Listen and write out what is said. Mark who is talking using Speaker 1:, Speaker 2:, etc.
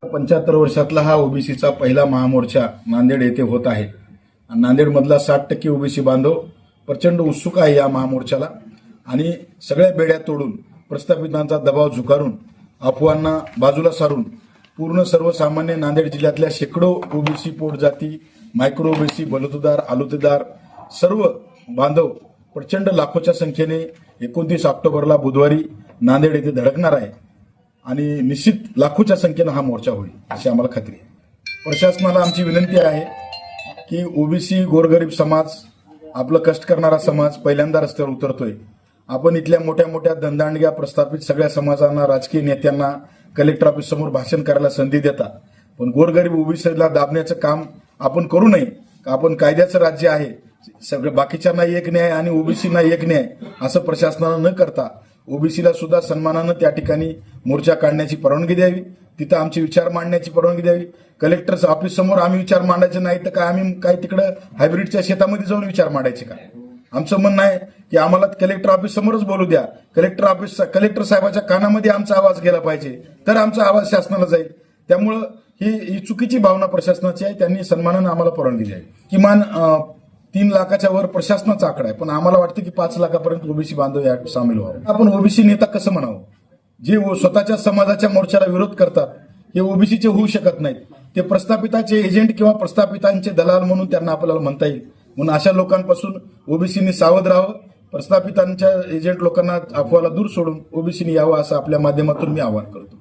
Speaker 1: 75 वर्षातला हा ओबीसीचा पहिला महामोर्चा नांदेड येथे होत आहे. नांदेडमधला 60% ओबीसी बांधव प्रचंड उत्सुक आहे या महामोर्चाला आणि सगळ्या बेड्या तोडून प्रस्थापितांचा दबाव झुगारून अफवांना बाजूला सारून पूर्ण सर्वसामान्य नांदेड जिल्ह्यातल्या शेकडो ओबीसी पोटजाती, मायक्रो ओबीसी, बलुतेदार, आलुतेदार सर्व बांधव प्रचंड लाखोच्या संख्येने 29 ऑक्टोबरला बुधवारी नांदेड येथे धडकणार आहे आणि निश्चित लाखोच्या संख्येनं हा मोर्चा होईल अशी आम्हाला खात्री आहे. प्रशासनाला आमची विनंती आहे की ओबीसी गोरगरीब समाज, आपलं कष्ट करणारा समाज पहिल्यांदा रस्त्यावर उतरतोय. आपण इथल्या मोठ्या मोठ्या धनदांडग्या प्रस्थापित सगळ्या समाजांना, राजकीय नेत्यांना कलेक्टर ऑफिस समोर भाषण करायला संधी देता, पण गोरगरीब ओबीसीला दाबण्याचं काम आपण करू नये. आपण कायद्याचं राज्य आहे, सगळं बाकीच्यांना एक न्याय आणि ओबीसीना एक न्याय असं प्रशासनानं न करता ओबीसीला सुद्धा सन्मानानं त्या ठिकाणी मोर्चा काढण्याची परवानगी द्यावी, तिथं आमचे विचार मांडण्याची परवानगी द्यावी. कलेक्टर ऑफिस समोर आम्ही विचार मांडायचे नाही तर काय आम्ही काय तिकडं हायब्रिडच्या शेतामध्ये जाऊन विचार मांडायचे का? आमचं म्हणणं आहे की आम्हाला कलेक्टर ऑफिस समोरच बोलू द्या. कलेक्टर साहेबाच्या कानामध्ये आमचा आवाज गेला पाहिजे, तर आमचा आवाज शासनाला जाईल. त्यामुळं ही चुकीची भावना प्रशासनाची आहे. त्यांनी सन्मानानं आम्हाला परवानगी द्यावी. किमान 3 लाखाच्या वर प्रशासनाचा आकडा आहे, पण आम्हाला वाटतं की 5 लाखापर्यंत ओबीसी बांधव यात सामील व्हावं. आपण ओबीसी नेता कसं म्हणावं? जे स्वतःच्या समाजाच्या मोर्चाला विरोध करतात हे ओबीसीचे होऊ शकत नाहीत. ते प्रस्थापिताचे एजंट किंवा प्रस्थापितांचे दलाल म्हणून त्यांना आपल्याला म्हणता येईल. म्हणून अशा लोकांपासून ओबीसीनी सावध राहावं. प्रस्थापितांच्या एजंट लोकांना अफवाला दूर सोडून ओबीसीनी यावं असं आपल्या माध्यमातून मी आवाहन करतो.